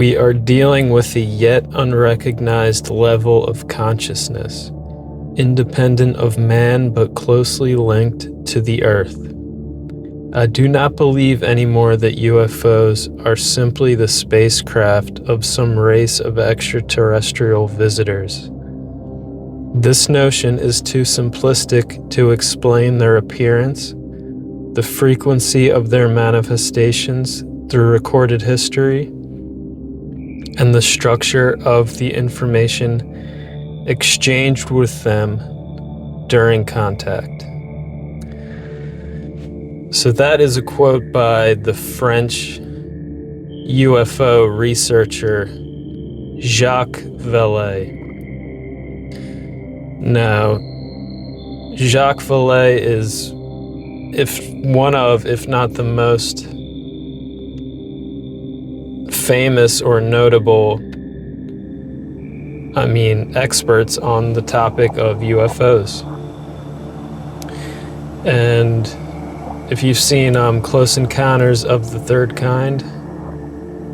We are dealing with a yet unrecognized level of consciousness, independent of man but closely linked to the earth. I do not believe anymore that UFOs are simply the spacecraft of some race of extraterrestrial visitors. This notion is too simplistic to explain their appearance, the frequency of their manifestations through recorded history, and the structure of the information exchanged with them during contact. So that is a quote by the French UFO researcher Jacques Vallée. Now, Jacques Vallée is if not the most famous or notable, experts on the topic of UFOs. And if you've seen Close Encounters of the Third Kind,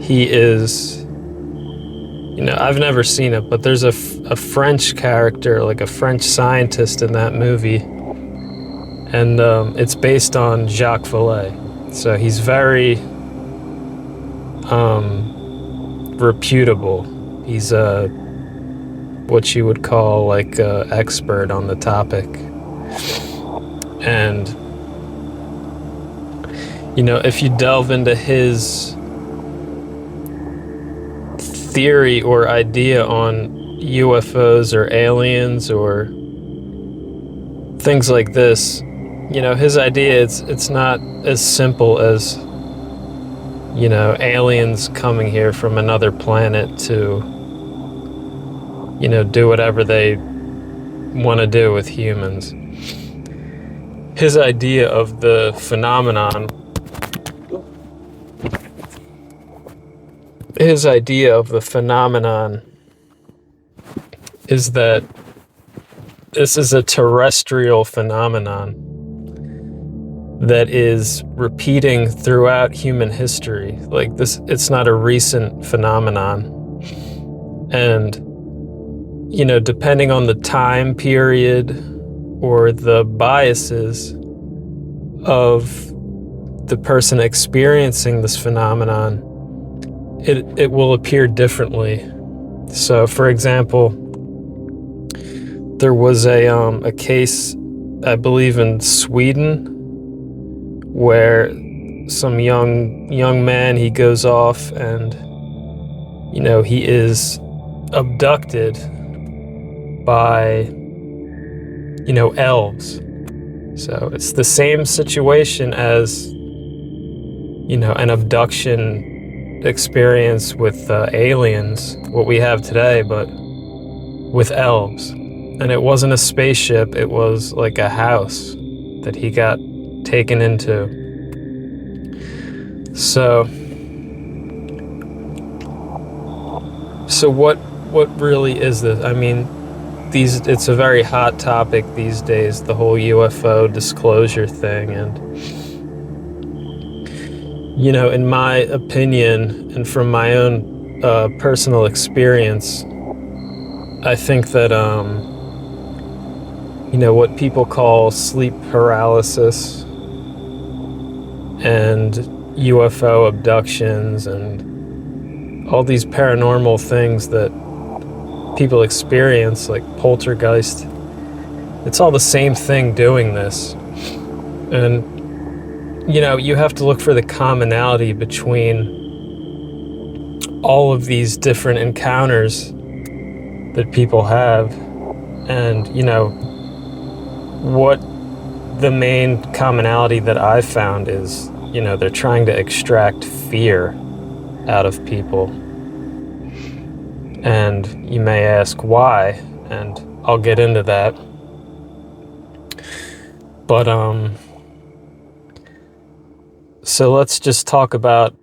he is, I've never seen it, but there's a French character, like a French scientist in that movie, and it's based on Jacques Vallée. So he's very reputable. He's what you would call like an expert on the topic. And if you delve into his theory or idea on UFOs or aliens or things like this, his idea, it's not as simple as aliens coming here from another planet to do whatever they want to do with humans. His idea of the phenomenon is that this is a terrestrial phenomenon that is repeating throughout human history. Like this, it's not a recent phenomenon. And, depending on the time period or the biases of the person experiencing this phenomenon, it will appear differently. So, for example, there was a case, I believe in Sweden, where some young man, he goes off and he is abducted by elves. So it's the same situation as an abduction experience with aliens, what we have today, but with elves. And it wasn't a spaceship, it was like a house that he got taken into. So what really is this? It's a very hot topic these days, the whole UFO disclosure thing. And in my opinion, and from my own personal experience, I think that what people call sleep paralysis and UFO abductions and all these paranormal things that people experience, like poltergeist, it's all the same thing doing this. And you have to look for the commonality between all of these different encounters that people have, and what the main commonality that I've found is, they're trying to extract fear out of people. And you may ask why, and I'll get into that. But so let's just talk about,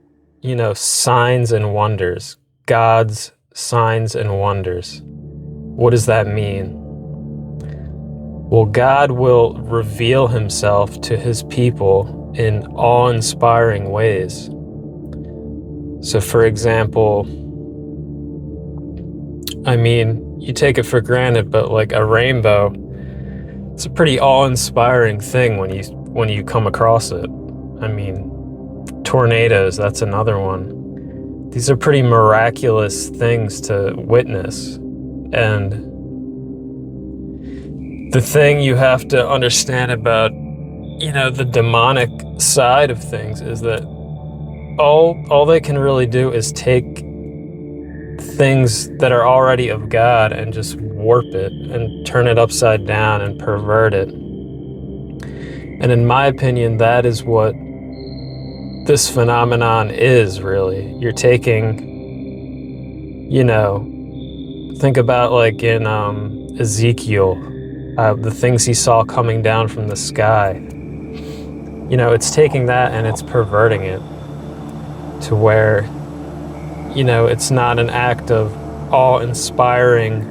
signs and wonders. God's signs and wonders. What does that mean? Well, God will reveal himself to his people in awe-inspiring ways. So, for example, I mean, you take it for granted, but like a rainbow, it's a pretty awe-inspiring thing when you come across it. I mean, tornadoes, that's another one. These are pretty miraculous things to witness. And the thing you have to understand about, the demonic side of things is that all they can really do is take things that are already of God and just warp it and turn it upside down and pervert it. And in my opinion, that is what this phenomenon is, really. You're taking, think about like in Ezekiel, the things he saw coming down from the sky. It's taking that and it's perverting it to where, it's not an act of awe-inspiring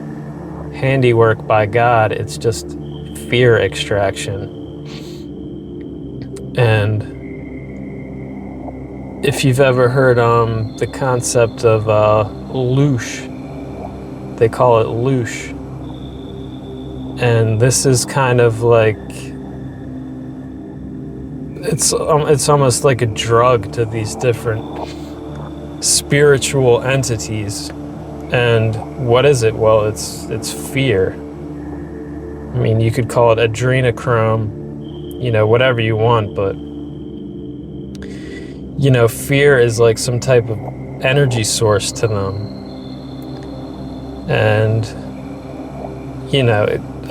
handiwork by God, it's just fear extraction. And if you've ever heard the concept of loosh, they call it loosh. And this is kind of like, it's almost like a drug to these different spiritual entities. And what is it? Well, it's fear. I mean, you could call it adrenochrome, whatever you want, but fear is like some type of energy source to them. And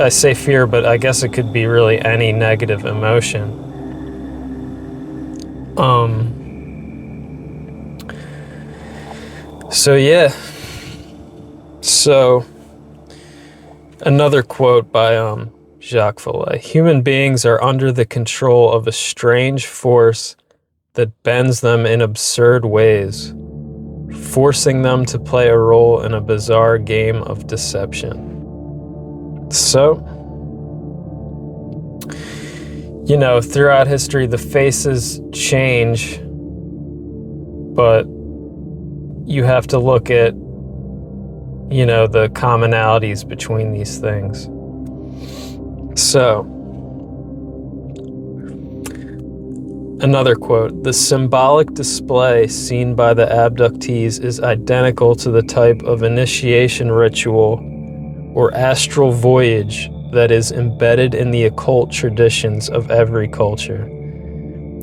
I say fear, but I guess it could be really any negative emotion. So another quote by Jacques Vallée: "Human beings are under the control of a strange force that bends them in absurd ways, forcing them to play a role in a bizarre game of deception." So, throughout history, the faces change, but you have to look at, the commonalities between these things. So, another quote: "The symbolic display seen by the abductees is identical to the type of initiation ritual or astral voyage that is embedded in the occult traditions of every culture.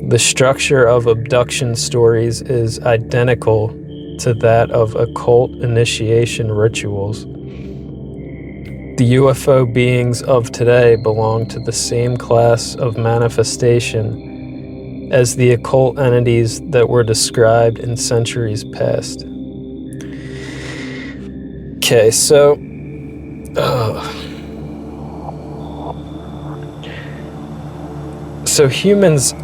The structure of abduction stories is identical to that of occult initiation rituals. The UFO beings of today belong to the same class of manifestation as the occult entities that were described in centuries past." Okay, so humans,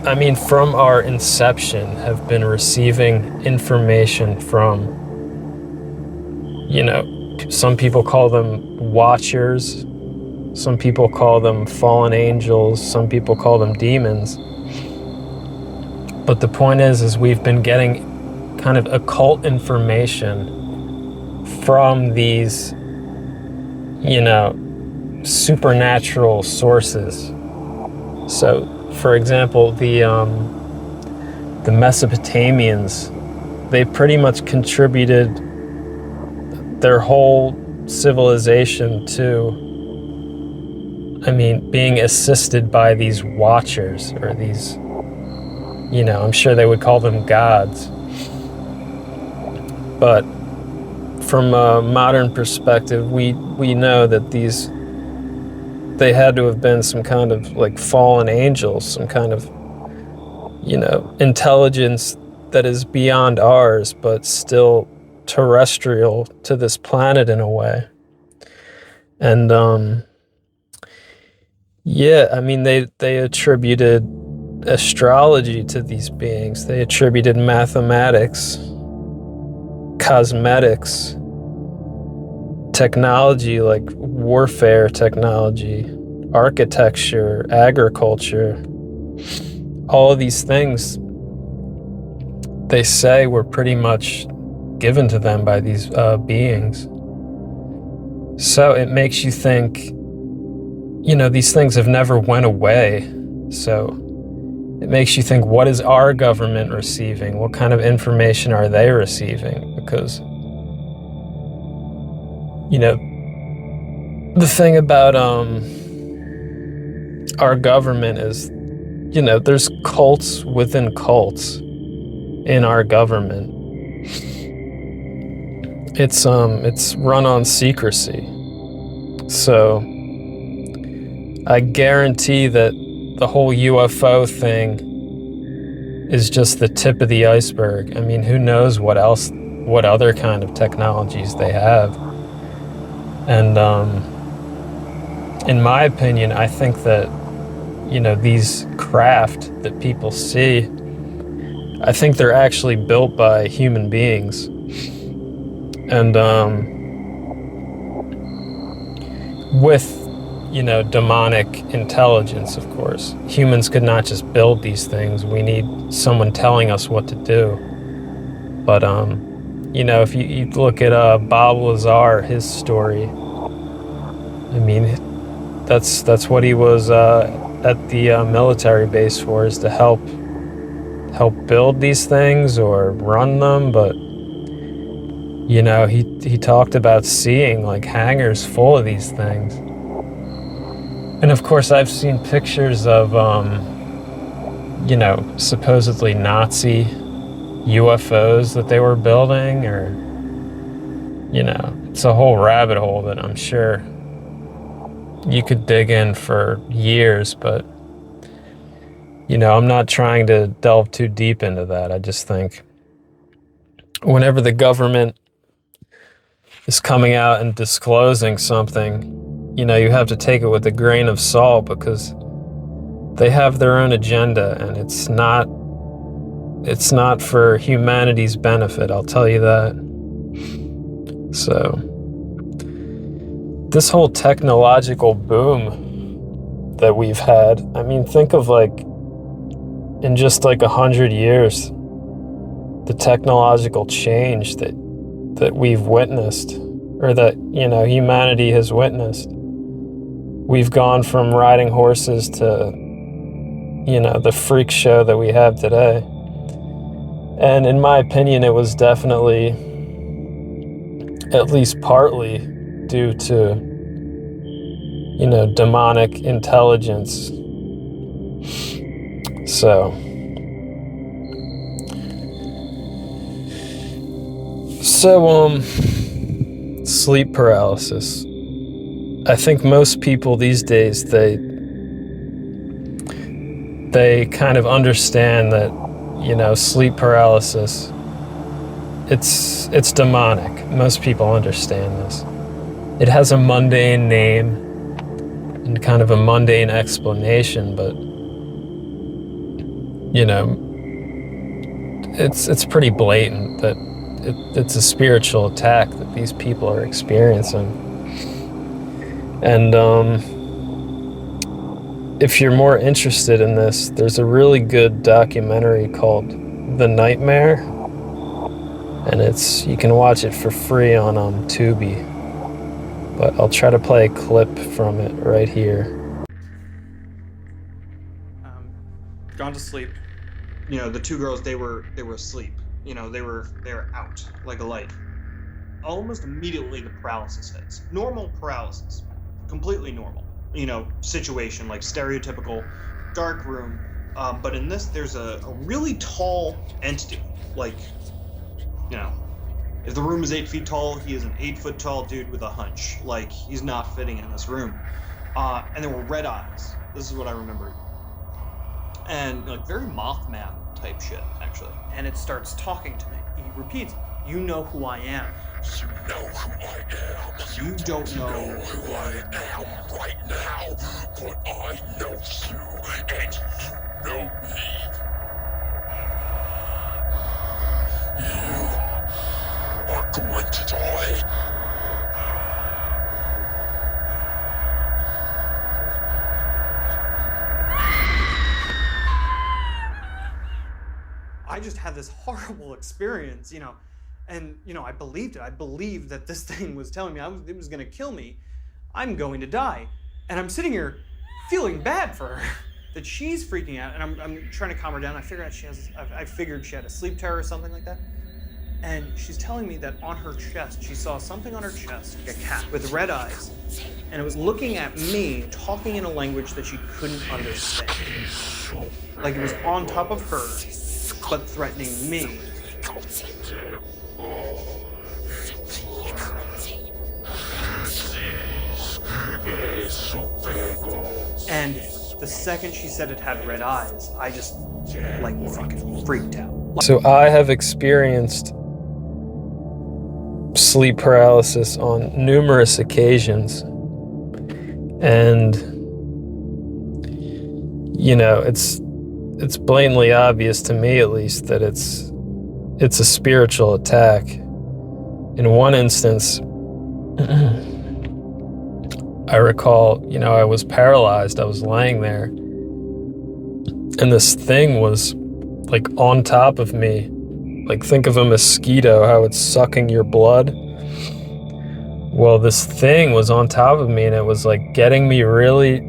from our inception, have been receiving information from, some people call them watchers, some people call them fallen angels, some people call them demons. But the point is we've been getting kind of occult information from these, supernatural sources. So, for example, the Mesopotamians, they pretty much contributed their whole civilization to, being assisted by these watchers, or these, I'm sure they would call them gods. But from a modern perspective, we know that they had to have been some kind of like fallen angels, some kind of, intelligence that is beyond ours, but still terrestrial to this planet in a way. And they attributed astrology to these beings. They attributed mathematics, cosmetics, technology like warfare technology, architecture, agriculture. All of these things, they say, were pretty much given to them by these beings. So it makes you think, these things have never went away. So it makes you think, what is our government receiving? What kind of information are they receiving? Because, the thing about our government is, there's cults within cults in our government. It's run on secrecy. So I guarantee that the whole UFO thing is just the tip of the iceberg. I mean, who knows what other kind of technologies they have. And in my opinion, I think that, these craft that people see, I think they're actually built by human beings. And with, demonic intelligence, of course. Humans could not just build these things. We need someone telling us what to do. But, if you look at Bob Lazar, his story, I mean, that's what he was at the military base for, is to help build these things or run them. But he talked about seeing like hangars full of these things. And of course I've seen pictures of supposedly Nazi UFOs that they were building, or it's a whole rabbit hole that I'm sure you could dig in for years. But I'm not trying to delve too deep into that. I just think whenever the government is coming out and disclosing something, you have to take it with a grain of salt, because they have their own agenda, and it's not for humanity's benefit, I'll tell you that. So this whole technological boom that we've had, I mean, think of like in just like 100 years, the technological change that we've witnessed, or that humanity has witnessed. We've gone from riding horses to the freak show that we have today. And in my opinion, it was definitely, at least partly, due to demonic intelligence. So sleep paralysis. I think most people these days, they kind of understand that, sleep paralysis, it's demonic. Most people understand this. It has a mundane name and kind of a mundane explanation, but it's pretty blatant that it's a spiritual attack that these people are experiencing. And if you're more interested in this, there's a really good documentary called The Nightmare, and you can watch it for free on Tubi. But I'll try to play a clip from it right here. Gone to sleep. The two girls, they were asleep. They were out like a light. Almost immediately the paralysis hits. Normal paralysis, completely normal. Situation, like stereotypical dark room. But in this, there's a really tall entity. Like, if the room is 8 feet tall, he is an 8 foot tall dude with a hunch. Like, he's not fitting in this room. And there were red eyes. This is what I remember. And like very Mothman type shit, actually. And it starts talking to me. He repeats, "You know who I am." You know who I am. You don't know who I am right now, but I know you, and you know me. You are going to die. I just had this horrible experience, And, I believed it. I believed that this thing was telling me it was going to kill me. I'm going to die. And I'm sitting here feeling bad for her, that she's freaking out. And I'm trying to calm her down. I figured she had a sleep terror or something like that. And she's telling me that on her chest, she saw something on her chest, like a cat with red eyes. And it was looking at me, talking in a language that she couldn't understand. Like it was on top of her, but threatening me. And the second she said it had red eyes, I just, fucking freaked out. So I have experienced sleep paralysis on numerous occasions. And, it's blatantly obvious to me, at least, that it's a spiritual attack. In one instance, I recall, I was paralyzed. I was laying there, and this thing was like on top of me. Like, think of a mosquito, how it's sucking your blood. Well, this thing was on top of me, and it was like getting me really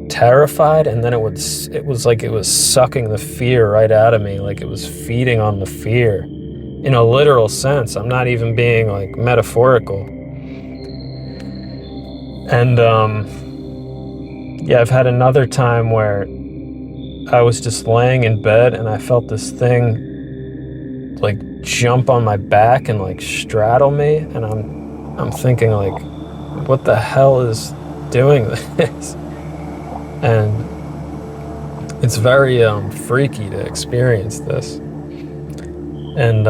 terrified, and then it was like it was sucking the fear right out of me, like it was feeding on the fear in a literal sense. I'm not even being like metaphorical. And I've had another time where I was just laying in bed and I felt this thing like jump on my back and like straddle me, and I'm thinking like, what the hell is doing this? And it's very freaky to experience this. And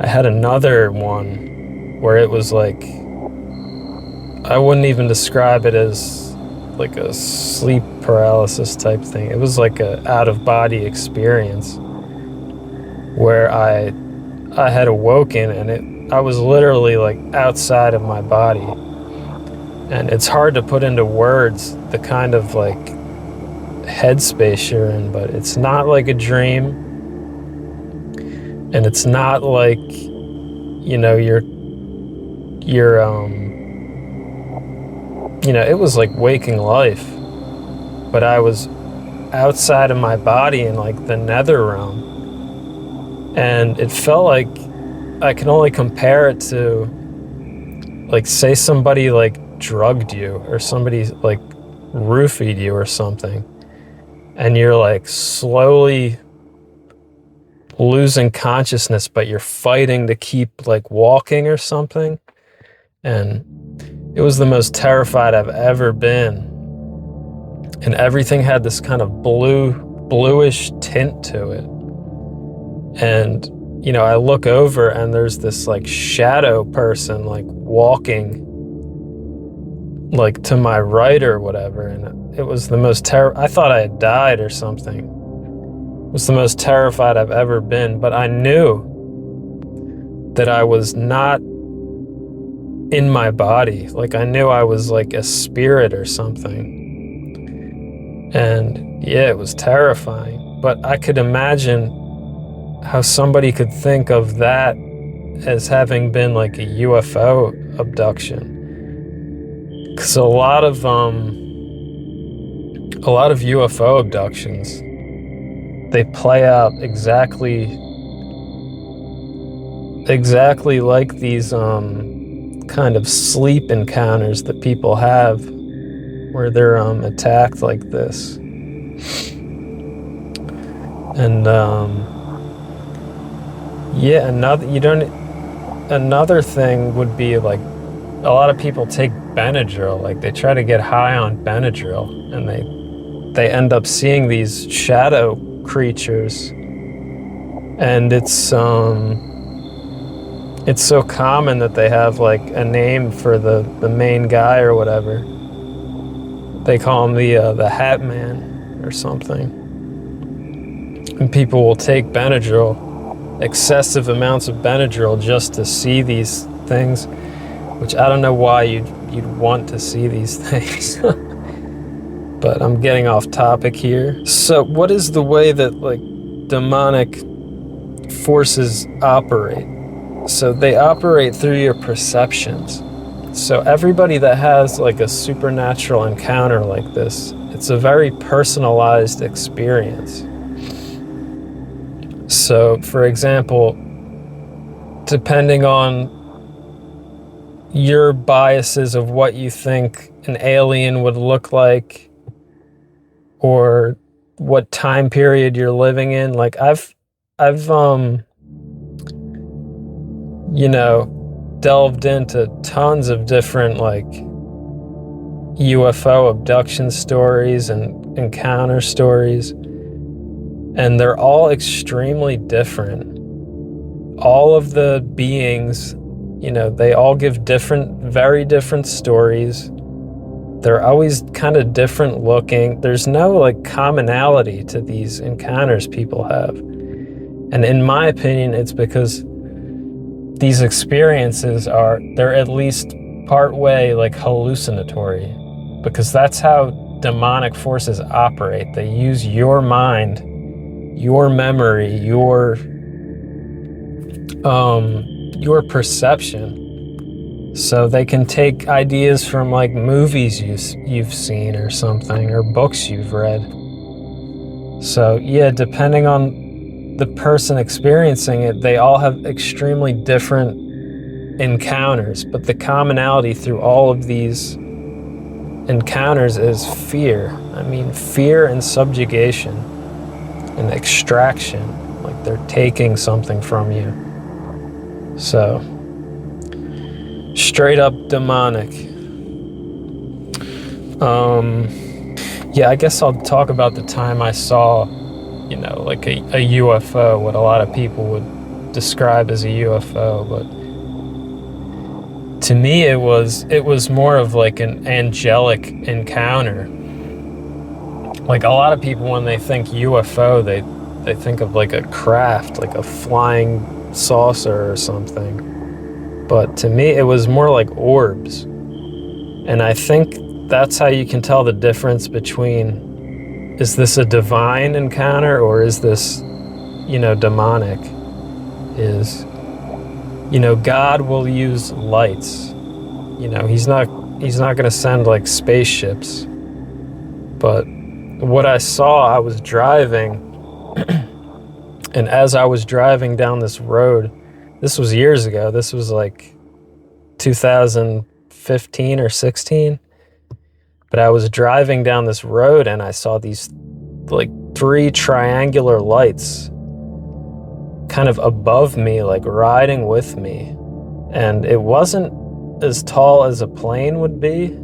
I had another one where it was like, I wouldn't even describe it as like a sleep paralysis type thing. It was like a out-of-body experience where I had awoken, and I was literally like outside of my body. And it's hard to put into words the kind of like headspace you're in, but it's not like a dream, and it's not like, it was like waking life, but I was outside of my body in like the nether realm, and it felt like I can only compare it to, like, say somebody like drugged you, or somebody like roofied you or something, and you're like slowly losing consciousness, but you're fighting to keep like walking or something. And it was the most terrified I've ever been. And everything had this kind of bluish tint to it. And, I look over and there's this like shadow person like walking like to my right or whatever. And it was the most I thought I had died or something. It was the most terrified I've ever been. But I knew that I was not in my body. Like, I knew I was like a spirit or something. And yeah, it was terrifying. But I could imagine how somebody could think of that as having been like a UFO abduction. Because a lot of UFO abductions, they play out exactly like these kind of sleep encounters that people have, where they're attacked like this. And another thing would be like, a lot of people take Benadryl, like they try to get high on Benadryl, and they end up seeing these shadow creatures. And it's so common that they have like a name for the main guy or whatever. They call him the Hat Man or something. And people will take Benadryl, excessive amounts of Benadryl, just to see these things, which I don't know why you'd want to see these things. But I'm getting off topic here. So what is the way that like demonic forces operate. So they operate through your perceptions. So everybody that has like a supernatural encounter like this, it's a very personalized experience. So, for example, depending on your biases of what you think an alien would look like, or what time period you're living in, like I've you know, delved into tons of different like UFO abduction stories and encounter stories, and they're all extremely different. All of the beings, you know, they all give very different stories. They're always kind of different looking. There's no like commonality to these encounters people have. And in my opinion, it's because these experiences they're at least part way like hallucinatory, because that's how demonic forces operate. They use your mind, your memory, your perception. So they can take ideas from like movies you've seen or something, or books you've read. So yeah, depending on the person experiencing it, they all have extremely different encounters, but the commonality through all of these encounters is fear. I mean, fear and subjugation and extraction, like they're taking something from you. So, straight up demonic. Yeah, I guess I'll talk about the time I saw, you know, like a UFO, what a lot of people would describe as a UFO, but to me it was more of like an angelic encounter. Like a lot of people, when they think UFO, they think of like a craft, like a flying saucer or something. But to me, it was more like orbs. And I think that's how you can tell the difference between, is this a divine encounter or is this, you know, demonic? Is, you know, God will use lights. You know, he's not going to send like spaceships. But what I saw, I was driving, and as I was driving down this road, this was years ago, this was like 2015 or 16, but I was driving down this road and I saw these like 3 triangular lights kind of above me, like riding with me. And it wasn't as tall as a plane would be,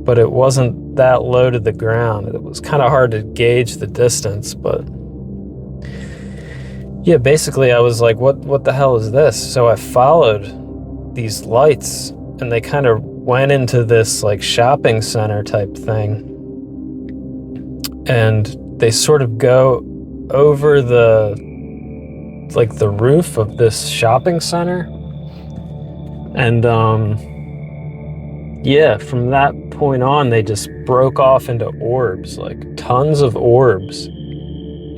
but it wasn't that low to the ground. It was kind of hard to gauge the distance, but yeah, basically I was like, what the hell is this? So I followed these lights and they kind of went into this like shopping center type thing. And they sort of go over the roof of this shopping center. And yeah, from that point on, they just broke off into orbs, like tons of orbs.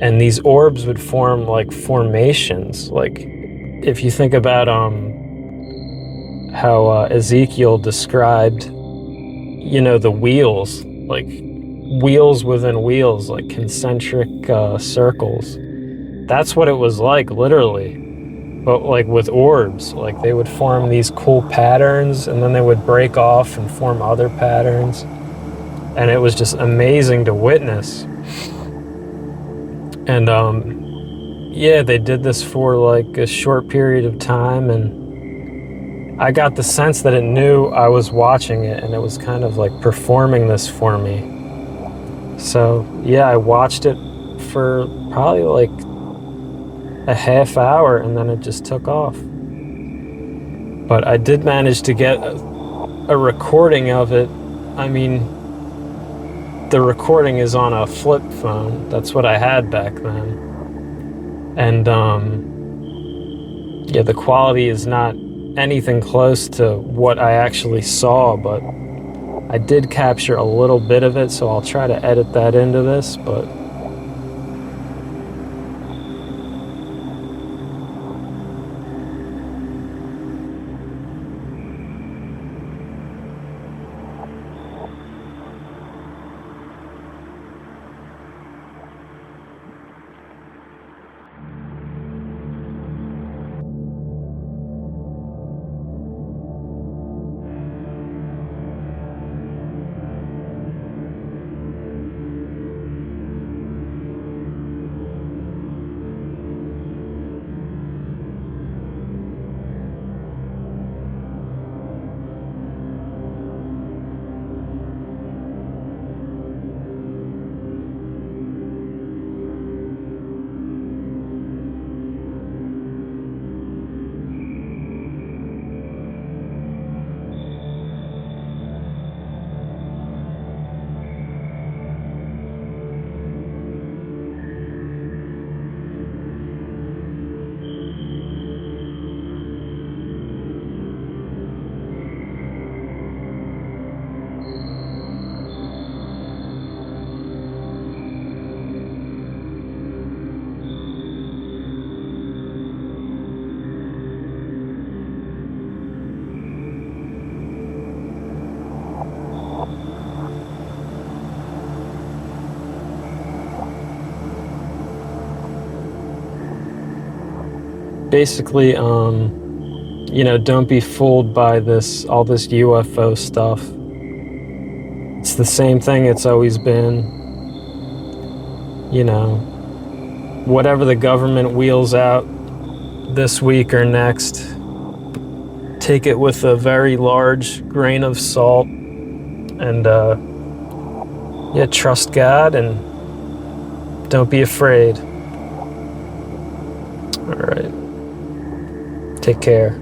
And these orbs would form like formations. Like if you think about how Ezekiel described, you know, the wheels, like wheels within wheels, like concentric circles. That's what it was like, literally. But like with orbs, like they would form these cool patterns and then they would break off and form other patterns. And it was just amazing to witness. And yeah, they did this for like a short period of time, and I got the sense that it knew I was watching it and it was kind of like performing this for me. So yeah, I watched it for probably like a half hour and then it just took off. But I did manage to get a recording of it. I mean, the recording is on a flip phone. That's what I had back then. And yeah, the quality is not anything close to what I actually saw, but I did capture a little bit of it, so I'll try to edit that into this. But basically, don't be fooled by all this UFO stuff. It's the same thing it's always been. Whatever the government wheels out this week or next, take it with a very large grain of salt, and trust God and don't be afraid. All right. Take care.